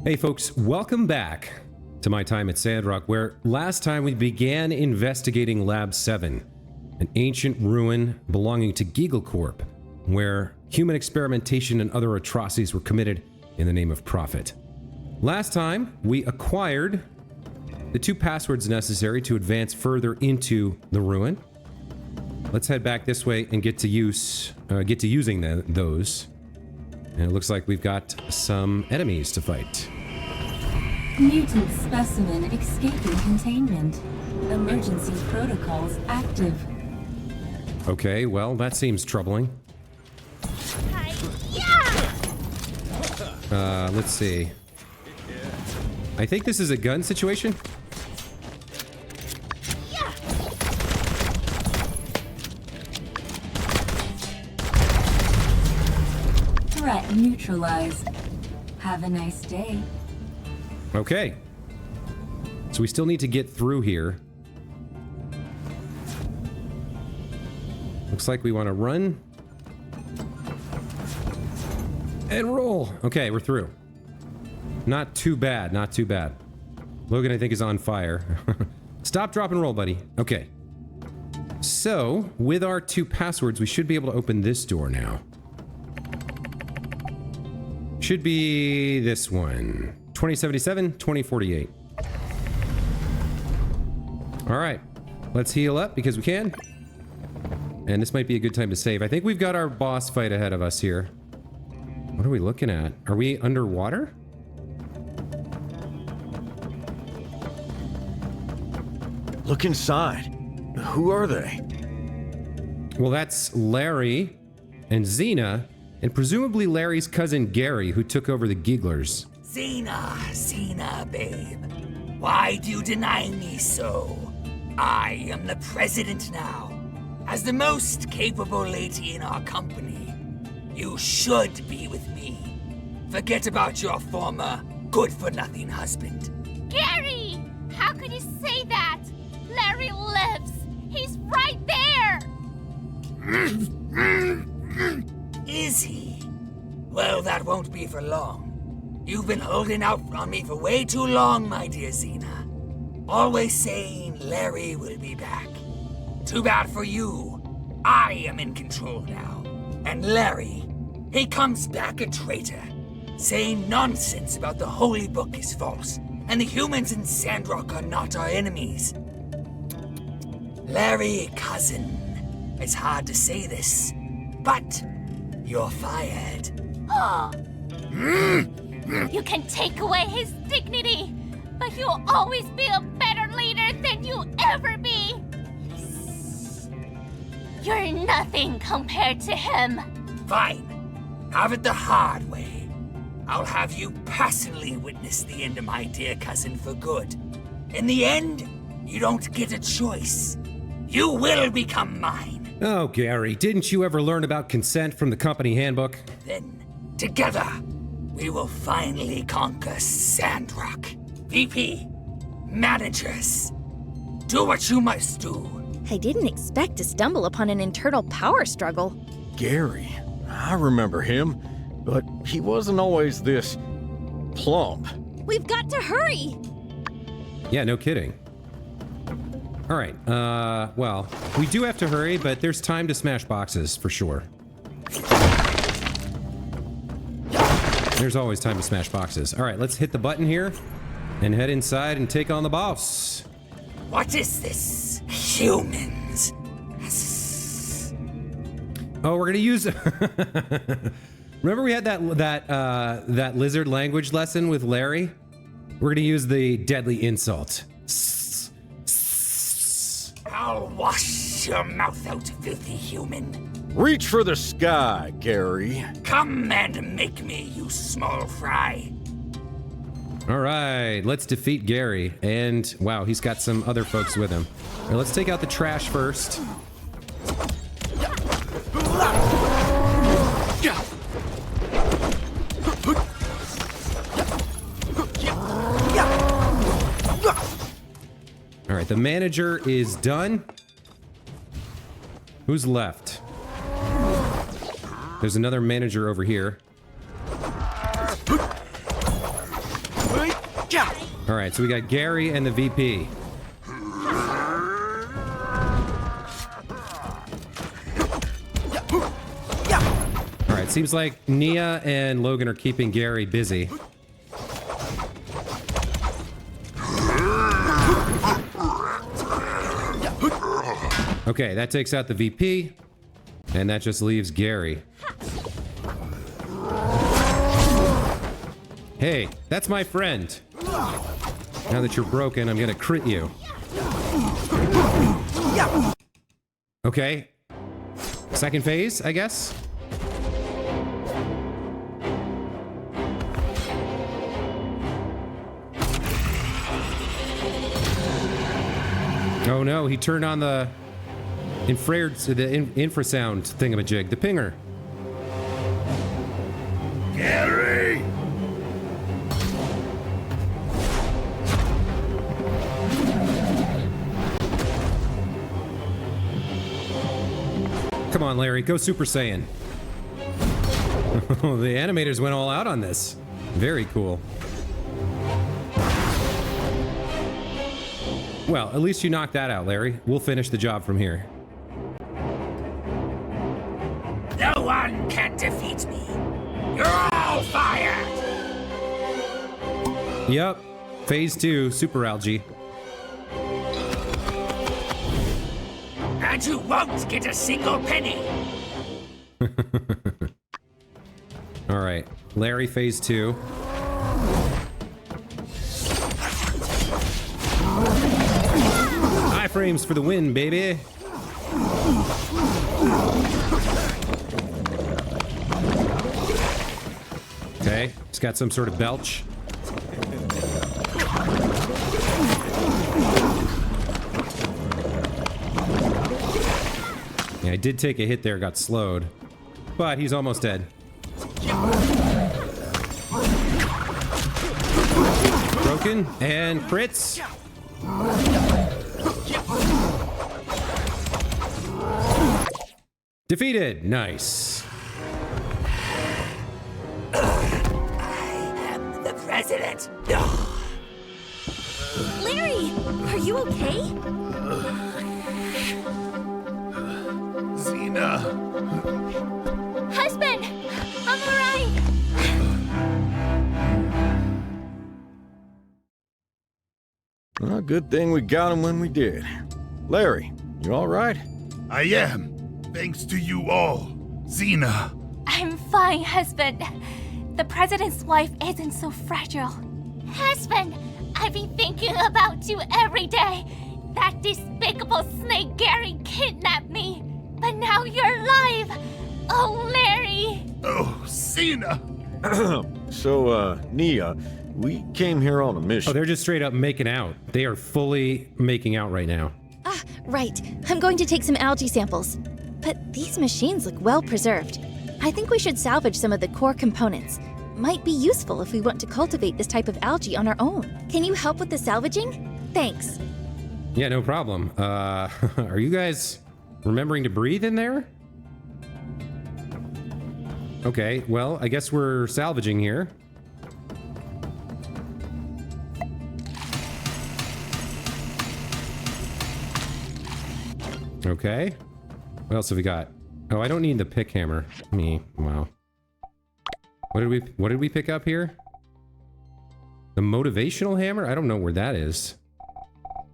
Hey folks, welcome back to my time at Sandrock, where last time we began investigating Lab 7, an ancient ruin belonging to Giggle Corp, where human experimentation and other atrocities were committed in the name of profit. Last time, we acquired the 2 passwords necessary to advance further into the ruin. Let's head back this way and get to using those. And it looks like we've got some enemies to fight. Mutant specimen escaping containment. Emergency protocols active. Okay, well, that seems troubling. Let's see. I think this is a gun situation. Threat neutralized. Have a nice day. Okay. So we still need to get through here. Looks like we want to run. And roll. Okay, we're through. Not too bad, not too bad. Logan, I think, is on fire. Stop, drop, and roll, buddy. Okay. So, with our 2 passwords, we should be able to open this door now. Should be this one. 2077, 2048. Alright. Let's heal up because we can. And this might be a good time to save. I think we've got our boss fight ahead of us here. What are we looking at? Are we underwater? Look inside. Who are they? Well, that's Larry and Xena, and presumably Larry's cousin Gary, who took over the Gigglers. Xena, babe. Why do you deny me so? I am the president now. As the most capable lady in our company, you should be with me. Forget about your former good-for-nothing husband. Gary! How could you say that? Larry lives! He's right there! Is he? Well, that won't be for long. You've been holding out on me for way too long, my dear Xena. Always saying Larry will be back. Too bad for you. I am in control now. And Larry, he comes back a traitor, saying nonsense about the Holy Book is false, and the humans in Sandrock are not our enemies. Larry, cousin, it's hard to say this, but you're fired. Oh. You can take away his dignity, but he'll always be a better leader than you'll ever be. You're nothing compared to him. Fine. Have it the hard way. I'll have you personally witness the end of my dear cousin for good. In the end, you don't get a choice. You will become mine. Oh, Gary, didn't you ever learn about consent from the company handbook? Then, together, we will finally conquer Sandrock. VP, managers, do what you must do. I didn't expect to stumble upon an internal power struggle. Gary. I remember him, but he wasn't always this plump. We've got to hurry! Yeah, no kidding. All right, well, we do have to hurry, but there's time to smash boxes, for sure. There's always time to smash boxes. All right, let's hit the button here and head inside and take on the boss. What is this? Humans. Oh, we're gonna use... Remember we had that lizard language lesson with Larry? We're gonna use the deadly insult. I'll wash your mouth out, filthy human. Reach for the sky, Gary. Come and make me, you small fry. All right, let's defeat Gary. And wow, he's got some other folks with him. All right, let's take out the trash first. All right, the manager is done. Who's left? There's another manager over here. All right, so we got Gary and the VP. All right, seems like Nia and Logan are keeping Gary busy. Okay, that takes out the VP, and that just leaves Gary. Hey, that's my friend. Now that you're broken, I'm gonna crit you. Okay. Second phase, I guess? Oh no, he turned on the infrasound thingamajig, the pinger. Gary! Come on, Larry, go Super Saiyan. The animators went all out on this. Very cool. Well, at least you knocked that out, Larry. We'll finish the job from here. No one can defeat me. You're all fired. Yep. Phase 2, Super Algae. And you won't get a single penny. All right. Larry, Phase 2. Iframes for the win, baby. Okay, he's got some sort of belch. Yeah, I did take a hit there, got slowed. But he's almost dead. Broken and crits. Defeated. Nice. I am the president. Larry, are you okay? Xena! Husband, I'm alright. Well, good thing we got him when we did. Larry, you all right? I am. Thanks to you all. Xena. I'm fine, husband. The president's wife isn't so fragile. Husband, I've been thinking about you every day. That despicable snake Gary kidnapped me. But now you're alive. Oh, Larry. Oh, Xena. So, Nia, we came here on a mission. Oh, they're just straight up making out. They are fully making out right now. Ah, right. I'm going to take some algae samples. But these machines look well preserved. I think we should salvage some of the core components. Might be useful if we want to cultivate this type of algae on our own. Can you help with the salvaging? Thanks. Yeah, no problem. Are you guys remembering to breathe in there? Okay, well, I guess we're salvaging here. Okay. What else have we got? Oh, I don't need the pick hammer. Wow. What did we pick up here? The motivational hammer? I don't know where that is.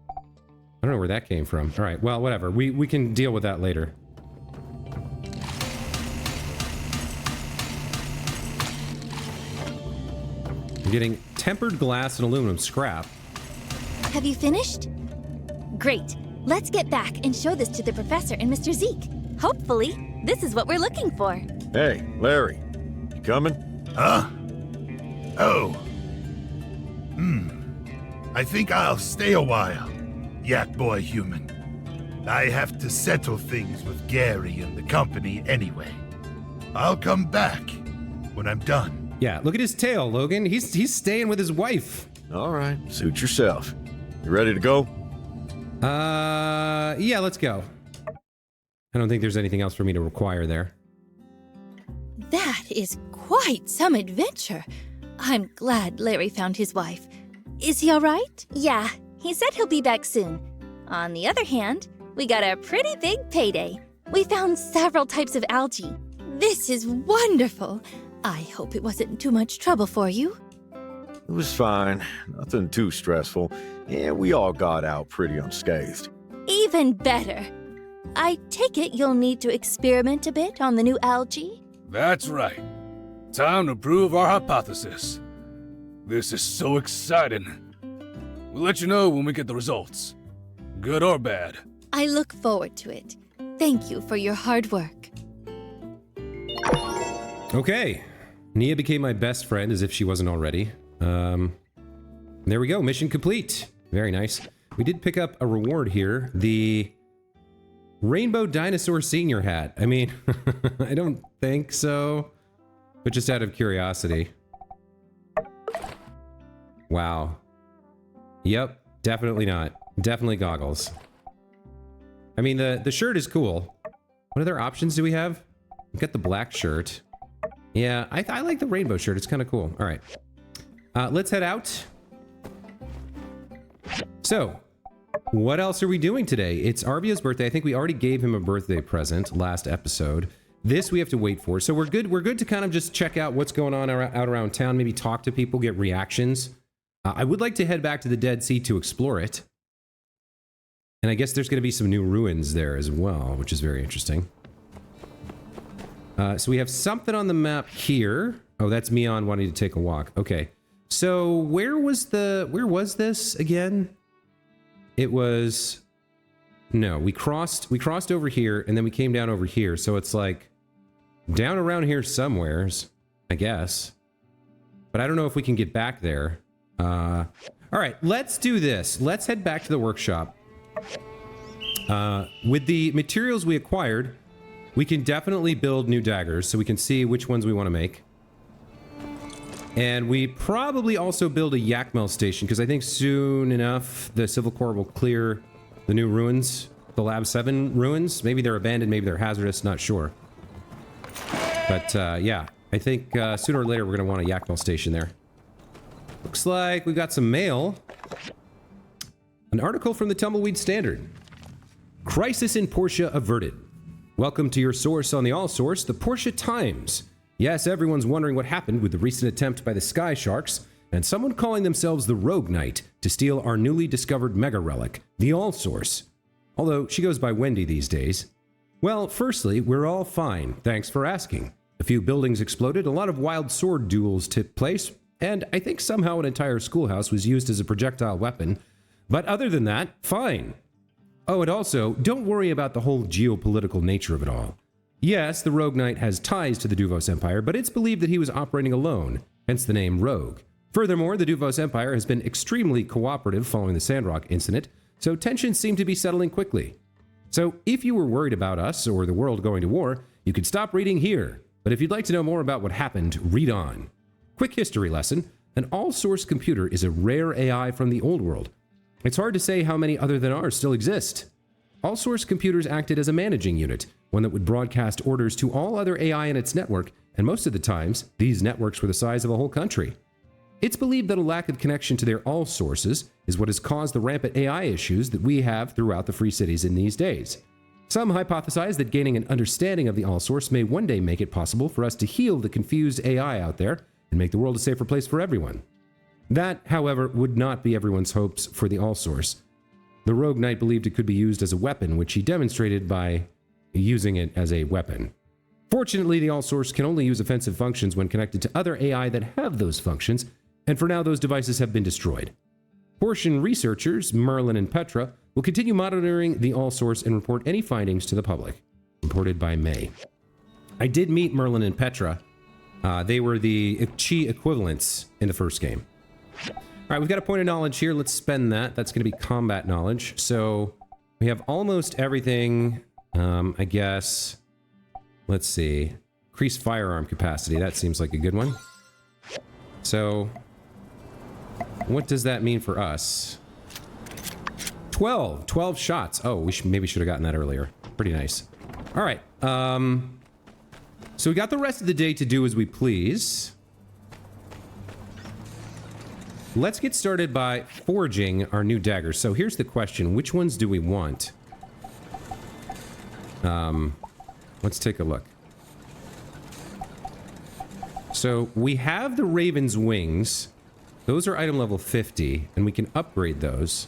I don't know where that came from. All right, well, whatever. We can deal with that later. I'm getting tempered glass and aluminum scrap. Have you finished? Great. Let's get back and show this to the professor and Mr. Zeke. Hopefully, this is what we're looking for. Hey, Larry, you coming? Huh? Oh. I think I'll stay a while, Yak Boy Human. I have to settle things with Gary and the company anyway. I'll come back when I'm done. Yeah, look at his tail, Logan. He's staying with his wife. All right, suit yourself. You ready to go? Yeah, let's go. I don't think there's anything else for me to require there. That is quite some adventure. I'm glad Larry found his wife. Is he alright? Yeah, he said he'll be back soon. On the other hand, we got a pretty big payday. We found several types of algae. This is wonderful. I hope it wasn't too much trouble for you. It was fine. Nothing too stressful. Yeah, we all got out pretty unscathed. Even better. I take it you'll need to experiment a bit on the new algae? That's right. Time to prove our hypothesis. This is so exciting. We'll let you know when we get the results. Good or bad. I look forward to it. Thank you for your hard work. Okay. Nia became my best friend as if she wasn't already. There we go. Mission complete. Very nice. We did pick up a reward here. The Rainbow Dinosaur Senior hat. I mean, I don't think so. But just out of curiosity. Wow. Yep. Definitely not. Definitely goggles. I mean, the shirt is cool. What other options do we have? We've got the black shirt. Yeah, I like the rainbow shirt. It's kind of cool. All right. Let's head out. So, what else are we doing today? It's Arvio's birthday. I think we already gave him a birthday present last episode. This we have to wait for. So we're good. We're good to kind of just check out what's going on out around town. Maybe talk to people, get reactions. I would like to head back to the Dead Sea to explore it. And I guess there's going to be some new ruins there as well, which is very interesting. So we have something on the map here. Oh, that's Mion wanting to take a walk. Okay. So where was this again? It was, no, we crossed over here and then we came down over here. So it's like down around here somewheres, I guess. But I don't know if we can get back there. All right, let's do this. Let's head back to the workshop. With the materials we acquired, we can definitely build new daggers so we can see which ones we want to make. And we probably also build a Yakmel station because I think soon enough the Civil Corps will clear the new ruins, the Lab 7 ruins. Maybe they're abandoned, maybe they're hazardous, not sure. But yeah, I think sooner or later we're going to want a Yakmel station there. Looks like we got some mail. An article from the Tumbleweed Standard. Crisis in Portia averted. Welcome to your source on the All Source, the Portia Times. Yes, everyone's wondering what happened with the recent attempt by the Sky Sharks and someone calling themselves the Rogue Knight to steal our newly discovered mega relic, the All Source. Although she goes by Wendy these days. Well, firstly, we're all fine, thanks for asking. A few buildings exploded, a lot of wild sword duels took place, and I think somehow an entire schoolhouse was used as a projectile weapon. But other than that, fine. Oh, and also, don't worry about the whole geopolitical nature of it all. Yes, the Rogue Knight has ties to the Duvos Empire, but it's believed that he was operating alone, hence the name Rogue. Furthermore, the Duvos Empire has been extremely cooperative following the Sandrock incident, so tensions seem to be settling quickly. So, if you were worried about us or the world going to war, you could stop reading here. But if you'd like to know more about what happened, read on. Quick history lesson. An all-source computer is a rare AI from the old world. It's hard to say how many other than ours still exist. All-source computers acted as a managing unit, one that would broadcast orders to all other AI in its network, and most of the times, these networks were the size of a whole country. It's believed that a lack of connection to their all-sources is what has caused the rampant AI issues that we have throughout the free cities in these days. Some hypothesize that gaining an understanding of the all-source may one day make it possible for us to heal the confused AI out there and make the world a safer place for everyone. That, however, would not be everyone's hopes for the all-source. The Rogue Knight believed it could be used as a weapon, which he demonstrated by using it as a weapon. Fortunately, the all-source can only use offensive functions when connected to other AI that have those functions, and for now those devices have been destroyed. Portian researchers, Merlin and Petra, will continue monitoring the all-source and report any findings to the public. Reported by May. I did meet Merlin and Petra. They were the Chi equivalents in the first game. All right, we've got a point of knowledge here. Let's spend that. That's going to be combat knowledge. So we have almost everything, I guess. Let's see. Increase firearm capacity. That seems like a good one. So what does that mean for us? 12 shots. Oh, we maybe should have gotten that earlier. Pretty nice. All right. So we got the rest of the day to do as we please. let's get started by forging our new daggers. So here's the question. Which ones do we want? Let's take a look. So we have the Raven's Wings. Those are item level 50, and we can upgrade those.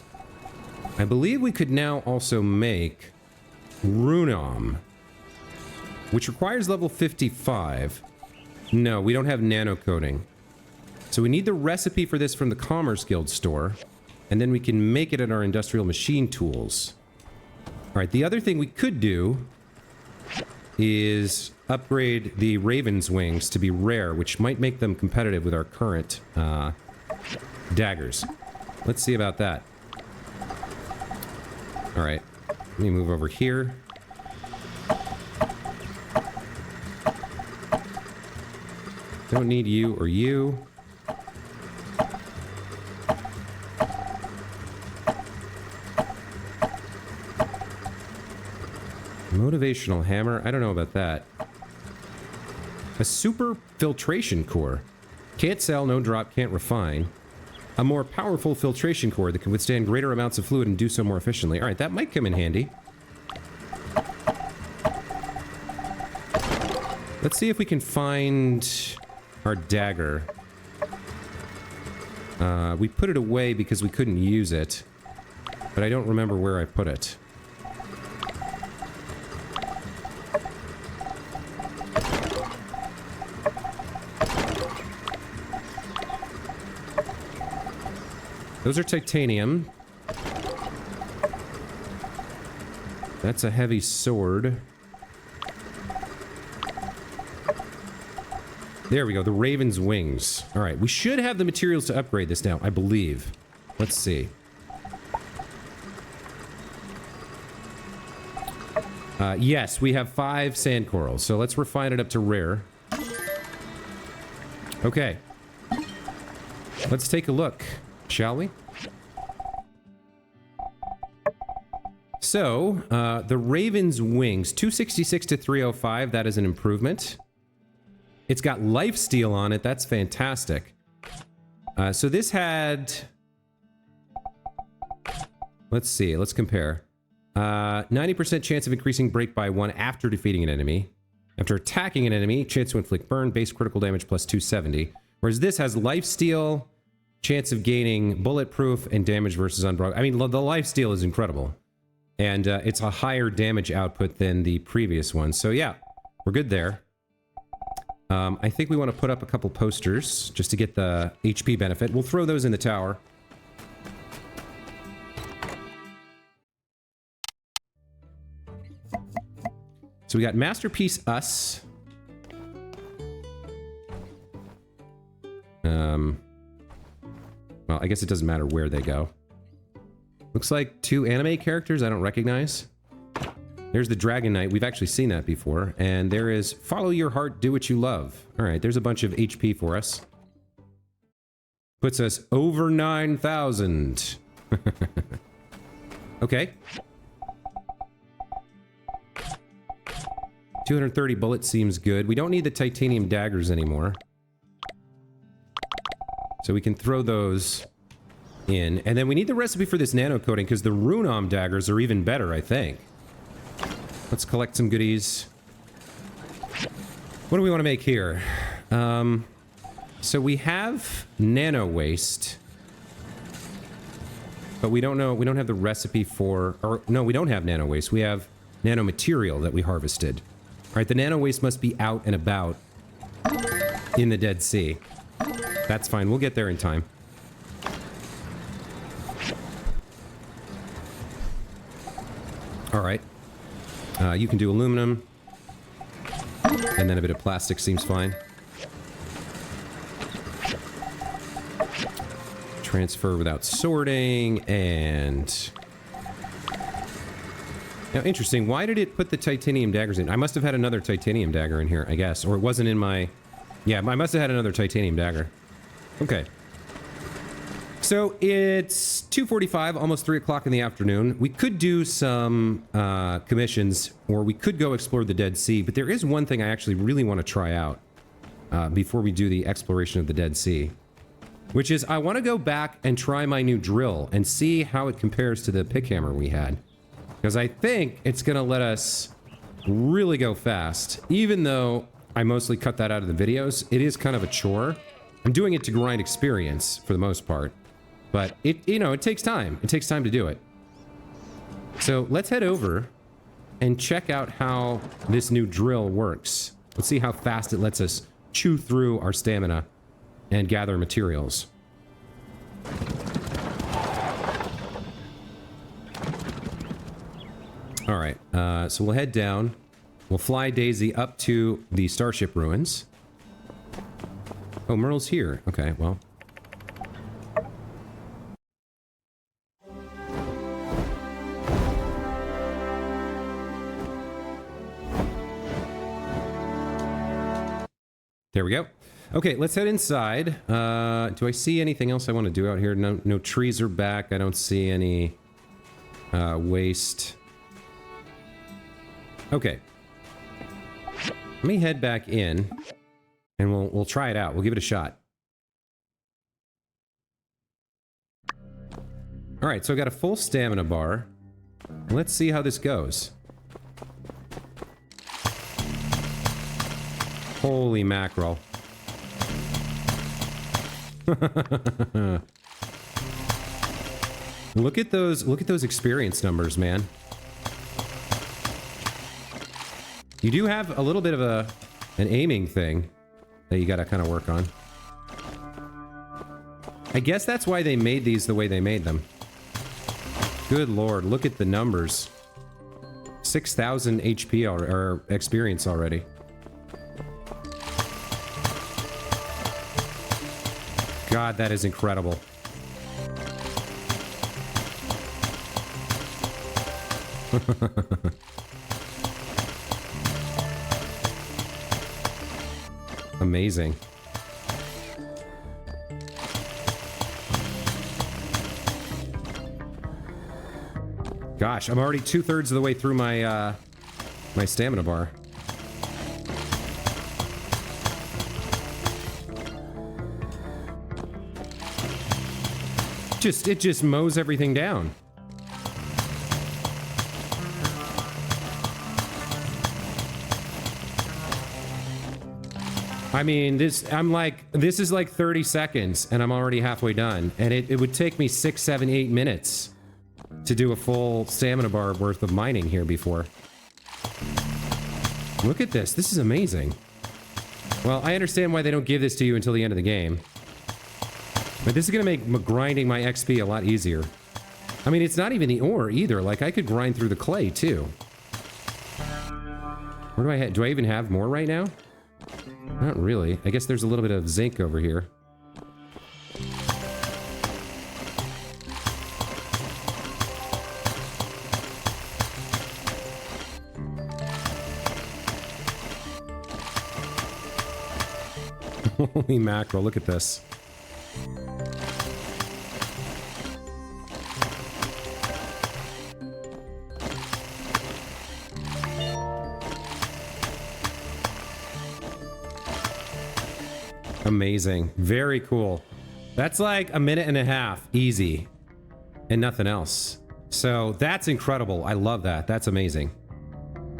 I believe we could now also make Runom, which requires level 55. No, we don't have nano coating. So we need the recipe for this from the Commerce Guild store, and then we can make it at our industrial machine tools. All right, the other thing we could do is upgrade the Raven's Wings to be rare, which might make them competitive with our current daggers. Let's see about that. All right, let me move over here. Don't need you or you. Motivational hammer? I don't know about that. A super filtration core. Can't sell, no drop, can't refine. A more powerful filtration core that can withstand greater amounts of fluid and do so more efficiently. Alright, that might come in handy. Let's see if we can find our dagger. We put it away because we couldn't use it. But I don't remember where I put it. Those are titanium. That's a heavy sword. There we go, the Raven's Wings. All right, we should have the materials to upgrade this now, I believe. Let's see. Yes, we have 5 sand corals, so let's refine it up to rare. Okay. Let's take a look, shall we? So, the Raven's Wings, 266 to 305, that is an improvement. It's got lifesteal on it, that's fantastic. So this had... Let's see, let's compare. 90% chance of increasing break by 1 after defeating an enemy. After attacking an enemy, chance to inflict burn, base critical damage plus 270. Whereas this has lifesteal, chance of gaining bulletproof, and damage versus unbroken. I mean, the lifesteal is incredible. And it's a higher damage output than the previous one. So yeah, we're good there. I think we want to put up a couple posters just to get the HP benefit. We'll throw those in the tower. So we got Masterpiece Us. Well, I guess it doesn't matter where they go. Looks like 2 anime characters I don't recognize. There's the Dragon Knight. We've actually seen that before. And there is Follow Your Heart, Do What You Love. All right, there's a bunch of HP for us. Puts us over 9,000. Okay. 230 bullets seems good. We don't need the titanium daggers anymore. So we can throw those in. And then we need the recipe for this nano coating because the Runom daggers are even better, I think. Let's collect some goodies. What do we want to make here? So we have nano waste. But we don't know, we don't have the recipe for, or no, we don't have nano waste. We have nano material that we harvested. All right, the nano waste must be out and about in the Dead Sea. That's fine, we'll get there in time. All right. You can do aluminum. And then a bit of plastic seems fine. Transfer without sorting, and... Now, interesting, why did it put the titanium daggers in? I must have had another titanium dagger in here, I guess. Or it wasn't in my... Yeah, I must have had another titanium dagger. Okay. So, it's 2:45, almost 3 o'clock in the afternoon. We could do some commissions, or we could go explore the Dead Sea, but there is one thing I actually really want to try out before we do the exploration of the Dead Sea. which is I want to go back and try my new drill and see how it compares to the pick hammer we had. Because I think it's going to let us really go fast. Even though I mostly cut that out of the videos, it is kind of a chore. I'm doing it to grind experience for the most part. But it, you know, it takes time. It takes time to do it. So let's head over and check out how this new drill works. Let's see how fast it lets us chew through our stamina and gather materials. All right, so we'll head down. We'll fly Daisy up to the Starship Ruins. Oh, Merle's here. Okay, well. There we go. Okay, let's head inside. Do I see anything else I want to do out here? No trees are back. I don't see any waste. Okay. Let me head back in, and we'll try it out. We'll give it a shot. All right, so I got a full stamina bar. Let's see how this goes. Holy mackerel. Look at those experience numbers, man. You do have a little bit of an aiming thing that you gotta kind of work on. I guess that's why they made these the way they made them. Good lord, look at the numbers. 6,000 HP or experience already. God, that is incredible. Amazing. Gosh, I'm already 2/3 of the way through my my stamina bar. It just mows everything down. I mean, this is like 30 seconds and I'm already halfway done. And it would take me 6, 7, 8 minutes to do a full stamina bar worth of mining here before. Look at this. This is amazing. Well, I understand why they don't give this to you until the end of the game. But this is going to make grinding my XP a lot easier. I mean, it's not even the ore either. Like, I could grind through the clay, too. Where do I have? Do I even have more right now? Not really. I guess there's a little bit of zinc over here. Holy mackerel, look at this. Amazing. Very cool. That's like a minute and a half. Easy. And nothing else. So that's incredible. I love that. That's amazing.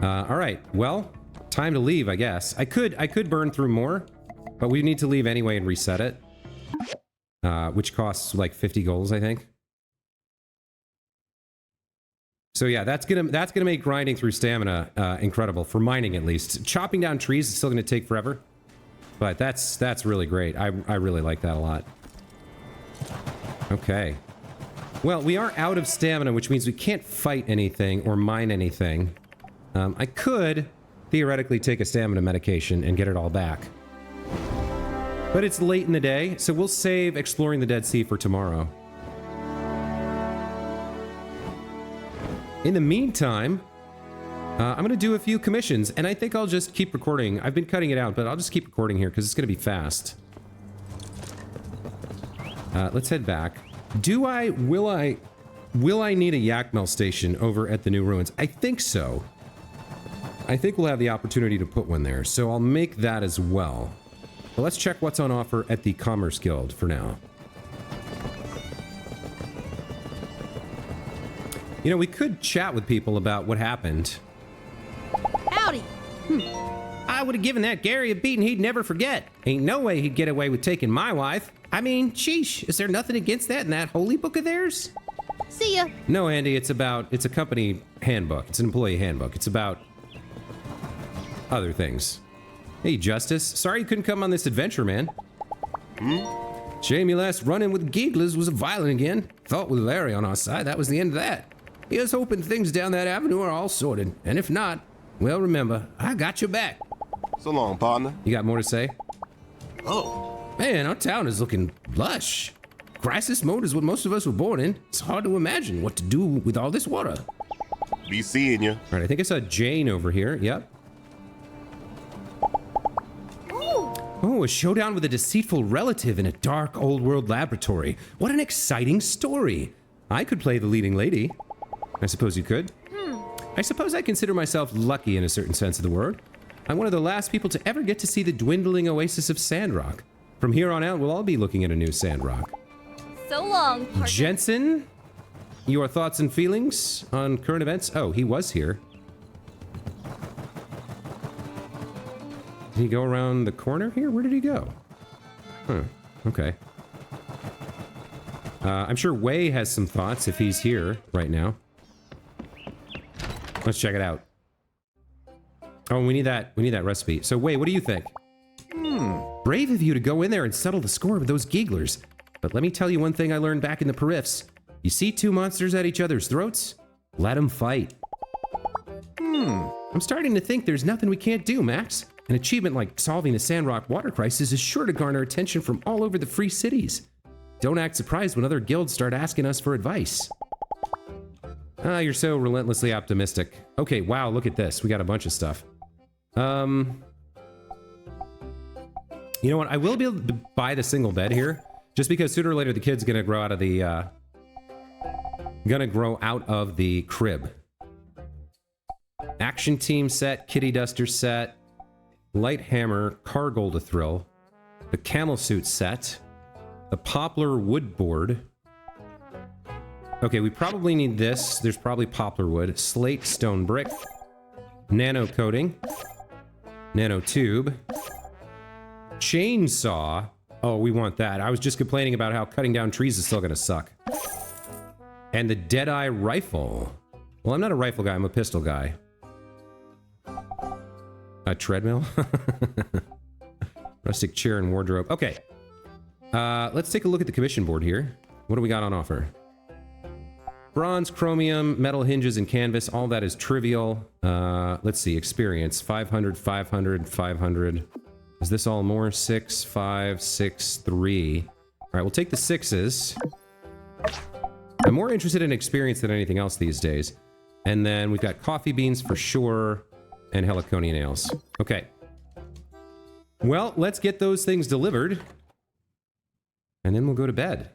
All right. Well, time to leave, I guess. I could burn through more, but we need to leave anyway and reset it. Which costs like 50 golds, I think. So yeah, that's gonna make grinding through stamina incredible, for mining at least. Chopping down trees is still gonna take forever. But that's really great. I really like that a lot. Okay. Well, we are out of stamina, which means we can't fight anything or mine anything. I could theoretically take a stamina medication and get it all back. But it's late in the day, so we'll save exploring the Dead Sea for tomorrow. In the meantime, I'm going to do a few commissions, and I think I'll just keep recording. I've been cutting it out, but I'll just keep recording here because it's going to be fast. Let's head back. Will I need a yak mill station over at the new ruins? I think so. I think we'll have the opportunity to put one there, so I'll make that as well. But let's check what's on offer at the Commerce Guild for now. You know, we could chat with people about what happened. Howdy. I would have given that Gary a beating he'd never forget. Ain't no way he'd get away with taking my wife. I mean, sheesh, is there nothing against that in that holy book of theirs? See ya. No, Andy, it's a company handbook. It's an employee handbook. It's about other things. Hey, Justice. Sorry you couldn't come on this adventure, man. Shame your last run-in with Gigglers was violent again. Thought with Larry on our side, that was the end of that. Here's hoping things down that avenue are all sorted. And if not, well, remember, I got your back. So long, partner. You got more to say? Oh. Man, our town is looking lush. Crisis mode is what most of us were born in. It's hard to imagine what to do with all this water. Be seeing you. All right, I think I saw Jane over here. Yep. Oh, a showdown with a deceitful relative in a dark old world laboratory. What an exciting story. I could play the leading lady. I suppose you could. I suppose I consider myself lucky in a certain sense of the word. I'm one of the last people to ever get to see the dwindling oasis of Sandrock. From here on out, we'll all be looking at a new Sandrock. So long, partner. Jensen, your thoughts and feelings on current events? Oh, he was here. Did he go around the corner here? Where did he go? Huh, okay. I'm sure Wei has some thoughts if he's here right now. Let's check it out. Oh, we need that recipe. So Wei, what do you think? Brave of you to go in there and settle the score with those gigglers. But let me tell you one thing I learned back in the periffs. You see two monsters at each other's throats? Let them fight. I'm starting to think there's nothing we can't do, Max. An achievement like solving the Sandrock water crisis is sure to garner attention from all over the free cities. Don't act surprised when other guilds start asking us for advice. Ah, you're so relentlessly optimistic. Okay, wow, look at this. We got a bunch of stuff. You know what? I will be able to buy the single bed here, just because sooner or later the kid's gonna grow out of the crib. Action team set, kitty duster set, light hammer, car gold to thrill, the camel suit set, the poplar wood board. Okay, we probably need this. There's probably poplar wood, slate stone brick, nano coating, nano tube, chainsaw. Oh, we want that. I was just complaining about how cutting down trees is still gonna suck. And the Deadeye rifle. Well, I'm not a rifle guy, I'm a pistol guy. A treadmill? Rustic chair and wardrobe. Okay. Let's take a look at the commission board here. What do we got on offer? Bronze, chromium, metal hinges, and canvas. All that is trivial. Let's see. Experience. 500, 500, 500. Is this all more? 6, 5, 6, 3. All right, we'll take the 6s. I'm more interested in experience than anything else these days. And then we've got coffee beans for sure, and heliconia nails. Okay. Well, let's get those things delivered. And then we'll go to bed.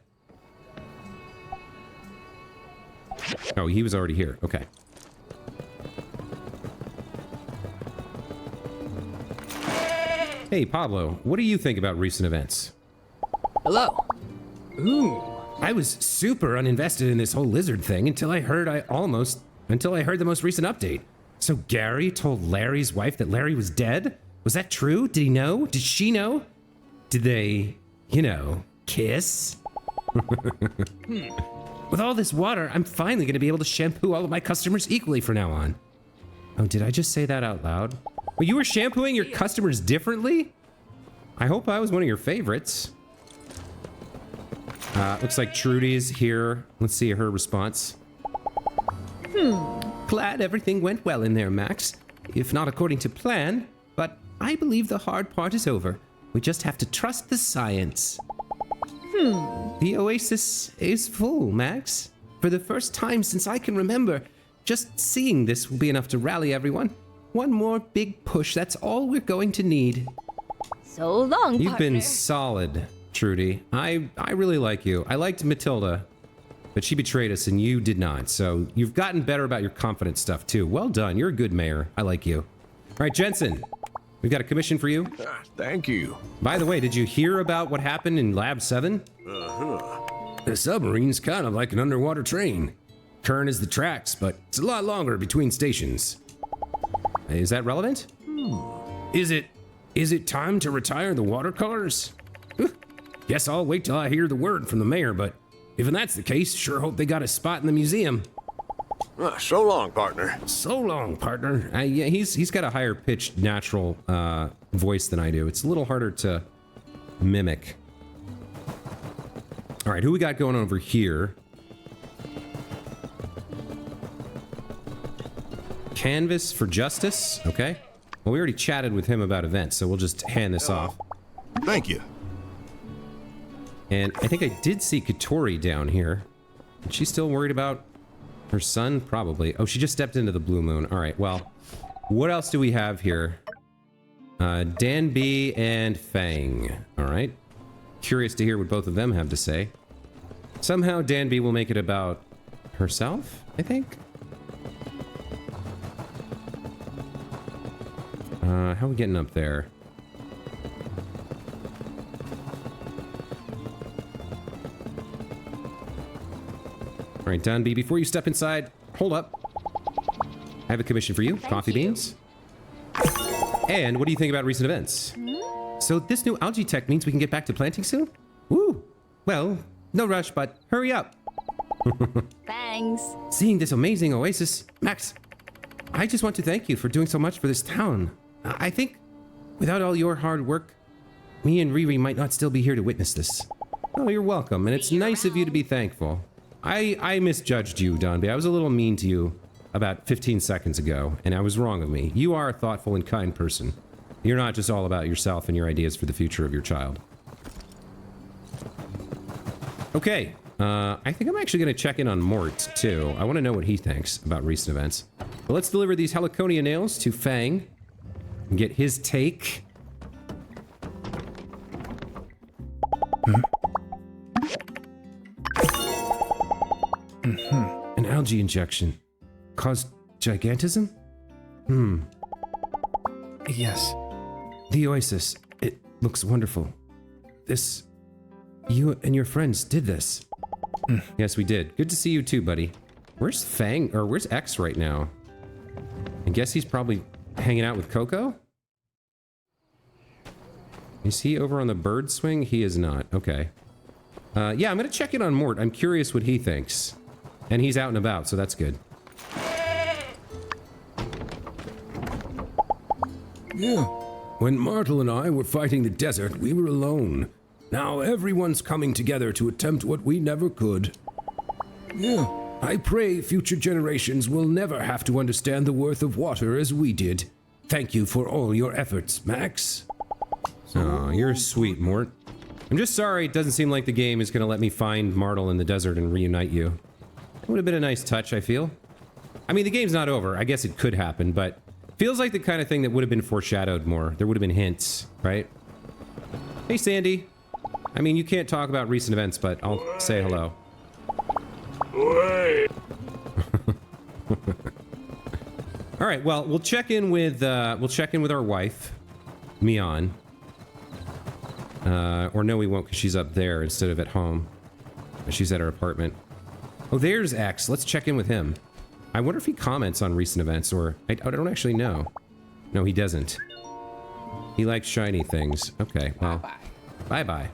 Oh, he was already here. Okay. Hey, Pablo, what do you think about recent events? Hello. Ooh. I was super uninvested in this whole lizard thing until I heard the most recent update. So Gary told Larry's wife that Larry was dead? Was that true? Did he know? Did she know? Did they, you know, kiss? With all this water, I'm finally going to be able to shampoo all of my customers equally from now on. Oh, did I just say that out loud? Well, you were shampooing your customers differently? I hope I was one of your favorites. Looks like Trudy's here. Let's see her response. Glad everything went well in there, Max. If not according to plan, but I believe the hard part is over. We just have to trust the science. The oasis is full, Max. For the first time since I can remember, just seeing this will be enough to rally everyone. One more big push, that's all we're going to need. So long, You've been partner. solid, Trudy. I really like you. I liked Matilda, but she betrayed us and you did not. So you've gotten better about your confidence stuff too. Well done. You're a good mayor. I like you. All right, Jensen, we've got a commission for you. Thank you. By the way, did you hear about what happened in Lab 7? The submarine's kind of like an underwater train. current as the tracks, but it's a lot longer between stations. Is that relevant? Is it time to retire the watercolors? Guess I'll wait till I hear the word from the mayor, but if that's the case, sure hope they got a spot in the museum. So long, partner. So long, partner. Yeah, he's got a higher pitched natural voice than I do. It's a little harder to mimic. All right, who we got going over here? Canvas for Justice. Okay. Well, we already chatted with him about events, so we'll just hand this off. Thank you. And I think I did see Katori down here. Is she still worried about her son? Probably. Oh, she just stepped into the Blue Moon. All right, well, what else do we have here? Dan B and Fang. All right. Curious to hear what both of them have to say. Somehow Dan B will make it about herself, I think. How are we getting up there? All right, Dan B, before you step inside, hold up. I have a commission for you. Coffee beans. And what do you think about recent events? So this new algae tech means we can get back to planting soon? Woo! Well, no rush, but hurry up. Thanks. Seeing this amazing oasis, Max, I just want to thank you for doing so much for this town. I think without all your hard work, me and Riri might not still be here to witness this. Oh, you're welcome, and it's nice of you to be thankful. I misjudged you, Donby. I was a little mean to you about 15 seconds ago, and I was wrong of me. You are a thoughtful and kind person. You're not just all about yourself and your ideas for the future of your child. Okay, I think I'm actually going to check in on Mort, too. I want to know what he thinks about recent events. But let's deliver these Heliconia nails to Fang and get his take. An algae injection caused gigantism? Yes. The oasis. It looks wonderful. This... You and your friends did this. Yes, we did. Good to see you too, buddy. Where's Fang? Or where's X right now? I guess he's probably hanging out with Coco? Is he over on the bird swing? He is not. Okay. Yeah, I'm gonna check in on Mort. I'm curious what he thinks. And he's out and about, so that's good. Yeah. When Martel and I were fighting the desert, we were alone. Now everyone's coming together to attempt what we never could. Yeah. I pray future generations will never have to understand the worth of water as we did. Thank you for all your efforts, Max. Oh, you're sweet, Mort. I'm just sorry it doesn't seem like the game is going to let me find Martel in the desert and reunite you. It would have been a nice touch, I feel. I mean, the game's not over. I guess it could happen, but feels like the kind of thing that would have been foreshadowed more. There would have been hints, right? Hey, Sandy. I mean, you can't talk about recent events, but I'll say hello. All right, well, we'll check in with our wife, Mian. Or no, we won't, because she's up there instead of at home. She's at her apartment. Oh, there's X. Let's check in with him. I wonder if he comments on recent events, or... I don't actually know. No, he doesn't. He likes shiny things. Okay, well... Bye-bye.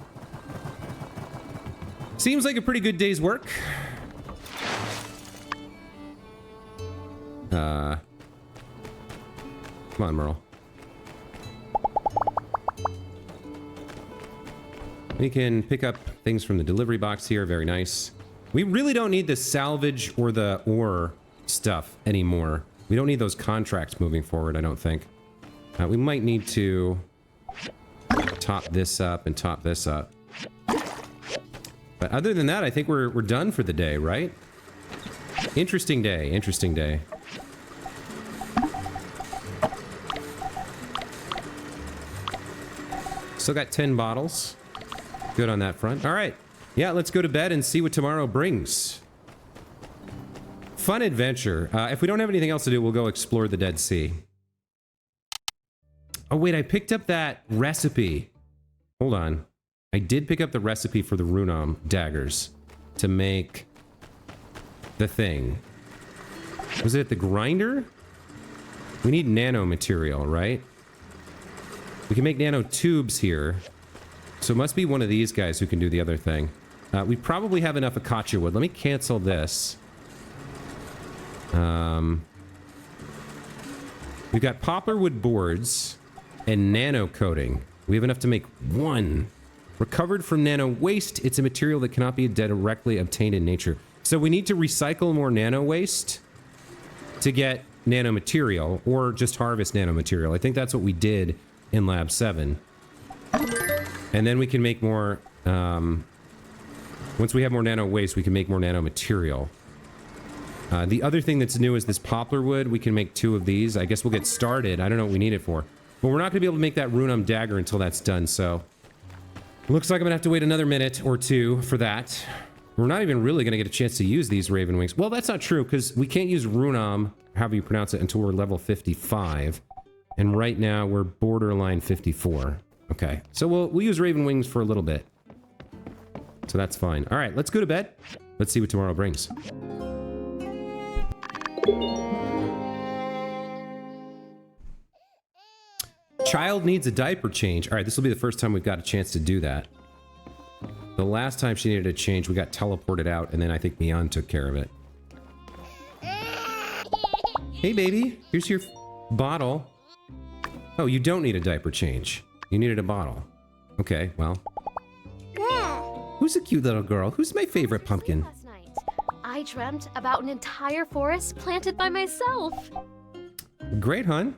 Seems like a pretty good day's work. Come on, Merle. We can pick up things from the delivery box here. Very nice. We really don't need the salvage or the ore stuff anymore. We don't need those contracts moving forward, I don't think. We might need to top this up and top this up. But other than that, I think we're done for the day, right? Interesting day, interesting day. Still got 10 bottles. Good on that front. All right. Yeah, let's go to bed and see what tomorrow brings. Fun adventure. If we don't have anything else to do, we'll go explore the Dead Sea. Oh, wait, I picked up that recipe. Hold on. I did pick up the recipe for the Runam daggers to make the thing? Was it at the grinder? We need nano material, right? We can make nano tubes here. So it must be one of these guys who can do the other thing. We probably have enough acacia wood. Let me cancel this. We've got poplar wood boards and nano coating. We have enough to make one. Recovered from nano waste, it's a material that cannot be directly obtained in nature. So we need to recycle more nano waste to get nano material, or just harvest nano material. I think that's what we did in Lab 7. And then we can make more, once we have more nano waste, we can make more nano material. The other thing that's new is this poplar wood. We can make 2 of these. I guess we'll get started. I don't know what we need it for. But we're not going to be able to make that Runum dagger until that's done, so... Looks like I'm going to have to wait another minute or 2 for that. We're not even really going to get a chance to use these Raven Wings. Well, that's not true, because we can't use Runum, however you pronounce it, until we're level 55. And right now, we're borderline 54. Okay, so we'll use Raven Wings for a little bit. So that's fine. All right, let's go to bed. Let's see what tomorrow brings. Child needs a diaper change. All right, this will be the first time we've got a chance to do that. The last time she needed a change, we got teleported out, and then I think Mian took care of it. Hey, baby, here's your bottle. Oh, you don't need a diaper change. You needed a bottle. Okay, well. Who's a cute little girl? Who's my favorite pumpkin? Last night, I dreamt about an entire forest planted by myself. Great, hon.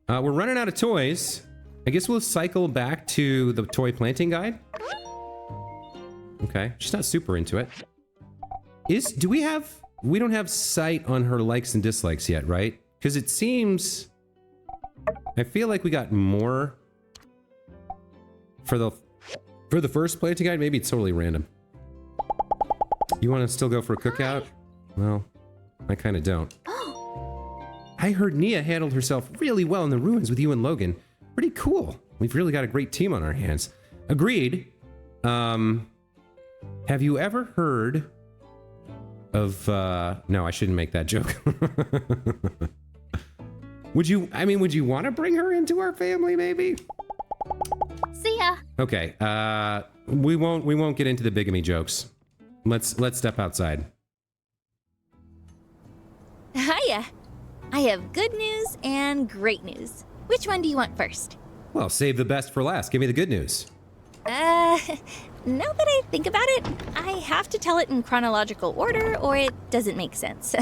We're running out of toys. I guess we'll cycle back to the toy planting guide. Okay, she's not super into it. We don't have sight on her likes and dislikes yet, right? Because it seems... I feel like we got more for the first planting guide. Maybe it's totally random. You want to still go for a cookout? Well, I kind of don't. I heard Nia handled herself really well in the ruins with you and Logan. Pretty cool. We've really got a great team on our hands. Agreed. Have you ever heard of, no, I shouldn't make that joke. Would you want to bring her into our family, maybe? See ya. Okay, we won't get into the bigamy jokes. Let's step outside. Hiya. I have good news and great news. Which one do you want first? Well, save the best for last. Give me the good news. Now that I think about it, I have to tell it in chronological order or it doesn't make sense.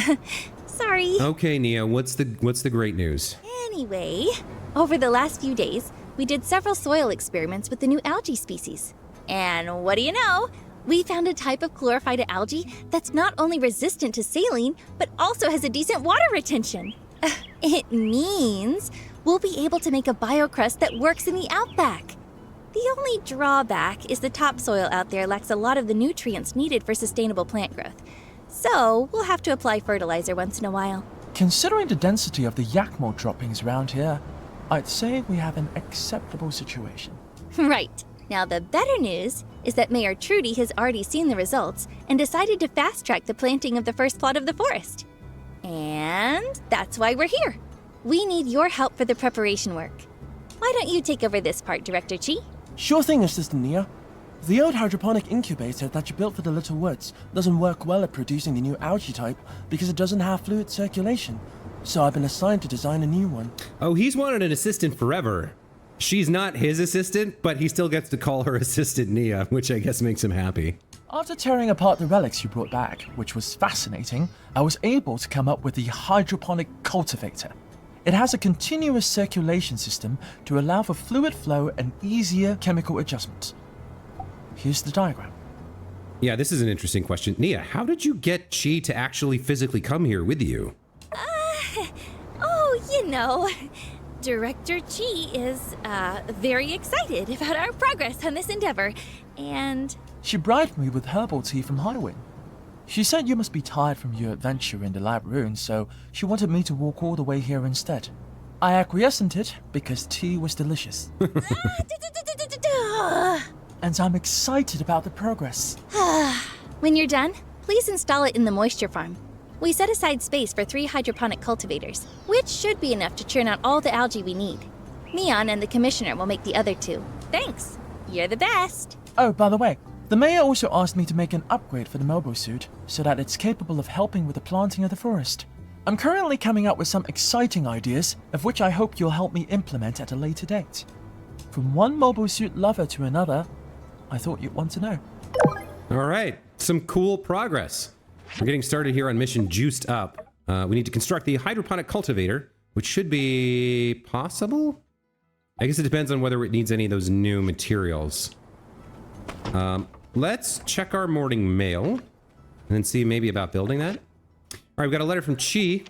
Sorry. Okay, Nia, what's the great news? Anyway, over the last few days, we did several soil experiments with the new algae species. And what do you know? We found a type of chlorophyte algae that's not only resistant to saline, but also has a decent water retention. It means we'll be able to make a biocrust that works in the outback. The only drawback is the topsoil out there lacks a lot of the nutrients needed for sustainable plant growth. So we'll have to apply fertilizer once in a while. Considering the density of the yak mold droppings around here, I'd say we have an acceptable situation. Right. Now the better news is that Mayor Trudy has already seen the results and decided to fast-track the planting of the first plot of the forest. And that's why we're here. We need your help for the preparation work. Why don't you take over this part, Director Chi? Sure thing, Assistant Nia. The old hydroponic incubator that you built for the Little Woods doesn't work well at producing the new algae type because it doesn't have fluid circulation. So I've been assigned to design a new one. Oh, he's wanted an assistant forever. She's not his assistant, but he still gets to call her Assistant Nia, which I guess makes him happy. After tearing apart the relics you brought back, which was fascinating, I was able to come up with the hydroponic cultivator. It has a continuous circulation system to allow for fluid flow and easier chemical adjustments. Here's the diagram. Yeah, this is an interesting question. Nia, how did you get Chi to actually physically come here with you? Director Chi is, very excited about our progress on this endeavor, and... She bribed me with herbal tea from Highwind. She said you must be tired from your adventure in the lab ruins, so she wanted me to walk all the way here instead. I acquiesced it because tea was delicious. And I'm excited about the progress. When you're done, please install it in the moisture farm. We set aside space for 3 hydroponic cultivators, which should be enough to churn out all the algae we need. Neon and the Commissioner will make the other 2. Thanks! You're the best! Oh, by the way, the mayor also asked me to make an upgrade for the mobile suit so that it's capable of helping with the planting of the forest. I'm currently coming up with some exciting ideas, of which I hope you'll help me implement at a later date. From one mobile suit lover to another, I thought you'd want to know. All right, some cool progress. We're getting started here on mission Juiced Up. We need to construct the hydroponic cultivator, which should be possible? I guess it depends on whether it needs any of those new materials. Let's check our morning mail and then see maybe about building that. All right, we've got a letter from Chi.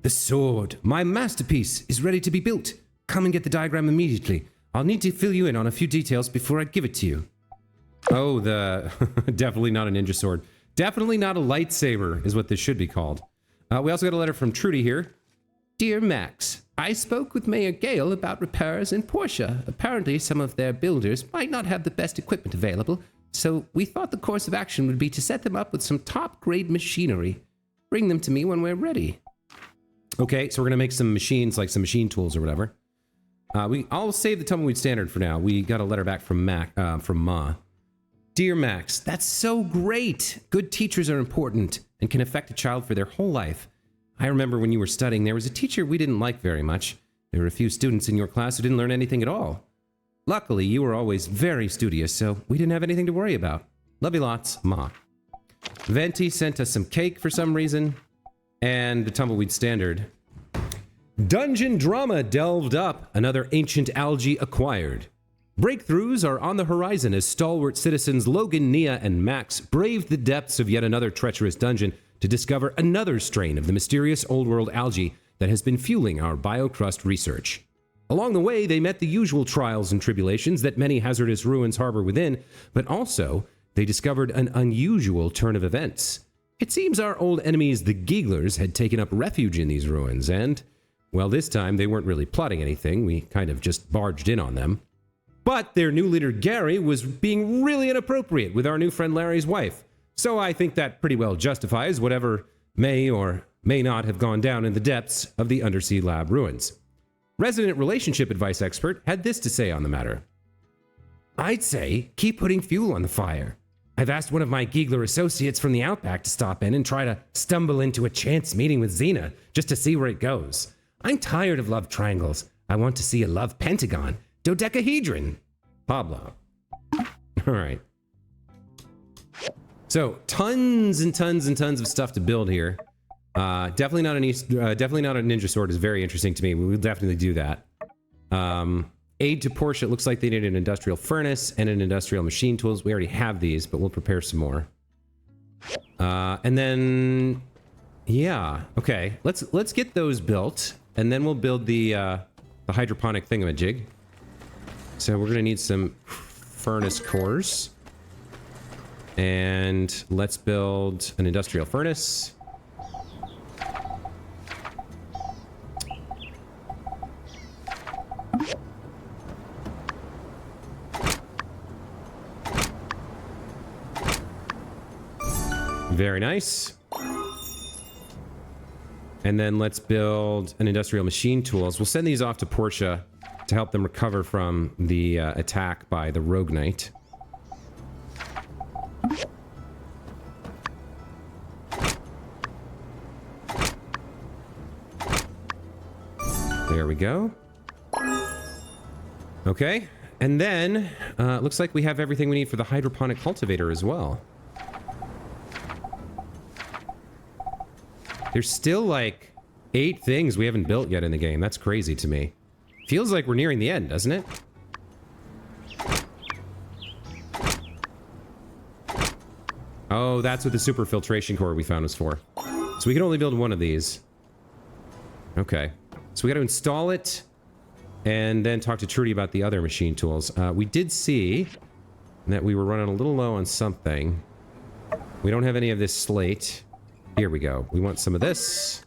The sword, my masterpiece, is ready to be built. Come and get the diagram immediately. I'll need to fill you in on a few details before I give it to you. Oh, the... definitely not a ninja sword. Definitely not a lightsaber is what this should be called. We also got a letter from Trudy here. Dear Max, I spoke with Mayor Gale about repairs in Porsche. Apparently some of their builders might not have the best equipment available, so we thought the course of action would be to set them up with some top-grade machinery. Bring them to me when we're ready. Okay, so we're gonna make some machines, like some machine tools or whatever. I'll save the Tumbleweed Standard for now. We got a letter back from Ma. Dear Max, that's so great! Good teachers are important and can affect a child for their whole life. I remember when you were studying, there was a teacher we didn't like very much. There were a few students in your class who didn't learn anything at all. Luckily, you were always very studious, so we didn't have anything to worry about. Love you lots, Ma. Venti sent us some cake for some reason, and the Tumbleweed Standard. Dungeon drama delved up, another ancient algae acquired. Breakthroughs are on the horizon as stalwart citizens Logan, Nia, and Max braved the depths of yet another treacherous dungeon to discover another strain of the mysterious old-world algae that has been fueling our biocrust research. Along the way, they met the usual trials and tribulations that many hazardous ruins harbor within, but also they discovered an unusual turn of events. It seems our old enemies, the Geeglers, had taken up refuge in these ruins, and, well, this time they weren't really plotting anything. We kind of just barged in on them. But their new leader, Gary, was being really inappropriate with our new friend Larry's wife. So I think that pretty well justifies whatever may or may not have gone down in the depths of the undersea lab ruins. Resident relationship advice expert had this to say on the matter. I'd say keep putting fuel on the fire. I've asked one of my Geegler associates from the Outback to stop in and try to stumble into a chance meeting with Xena just to see where it goes. I'm tired of love triangles. I want to see a love pentagon. Dodecahedron. Pablo. All right. So tons and tons and tons of stuff to build here. Definitely not a ninja sword is very interesting to me. We will definitely do that. Aid to Porsche. It looks like they need an industrial furnace and an industrial machine tools. We already have these, but we'll prepare some more. And then, yeah, okay. Let's get those built, and then we'll build the hydroponic thingamajig. So we're gonna need some furnace cores. And let's build an industrial furnace. Very nice. And then let's build an industrial machine tools. We'll send these off to Porsche to help them recover from the attack by the Rogue Knight. There we go. Okay, and then looks like we have everything we need for the hydroponic cultivator as well. There's still like 8 things we haven't built yet in the game. That's crazy to me. Feels like we're nearing the end, doesn't it? Oh, that's what the super filtration core we found was for. So we can only build one of these. Okay. So we got to install it and then talk to Trudy about the other machine tools. We did see that we were running a little low on something. We don't have any of this slate. Here we go. We want some of this.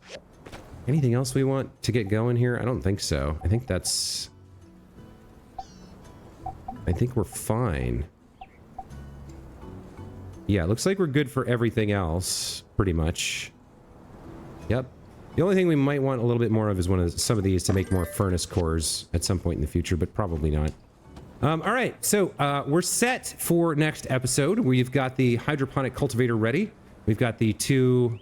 Anything else we want to get going here? I don't think so. I think we're fine. yeah, it looks like we're good for everything else, pretty much. Yep. The only thing we might want a little bit more of is some of these to make more furnace cores at some point in the future, but probably not. All right, so we're set for next episode. We've got the hydroponic cultivator ready. We've got the 2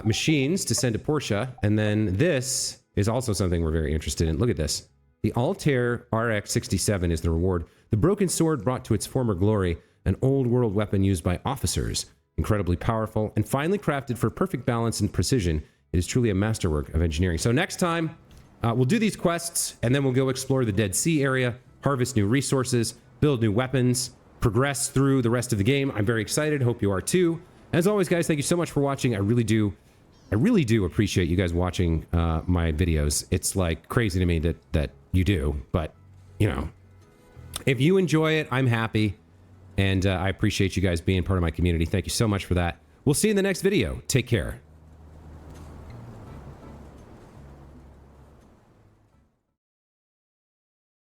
machines to send to Portia, and then this is also something we're very interested in. Look at this. The Altair RX-67 is the reward. The broken sword brought to its former glory, an old world weapon used by officers. Incredibly powerful and finely crafted for perfect balance and precision. It is truly a masterwork of engineering. So next time, we'll do these quests, and then we'll go explore the Dead Sea area, harvest new resources, build new weapons, progress through the rest of the game. I'm very excited. Hope you are too. As always, guys, thank you so much for watching. I really do appreciate you guys watching my videos. It's like crazy to me that you do, but you know, if you enjoy it, I'm happy, and I appreciate you guys being part of my community. Thank you so much for that. We'll see you in the next video. Take care.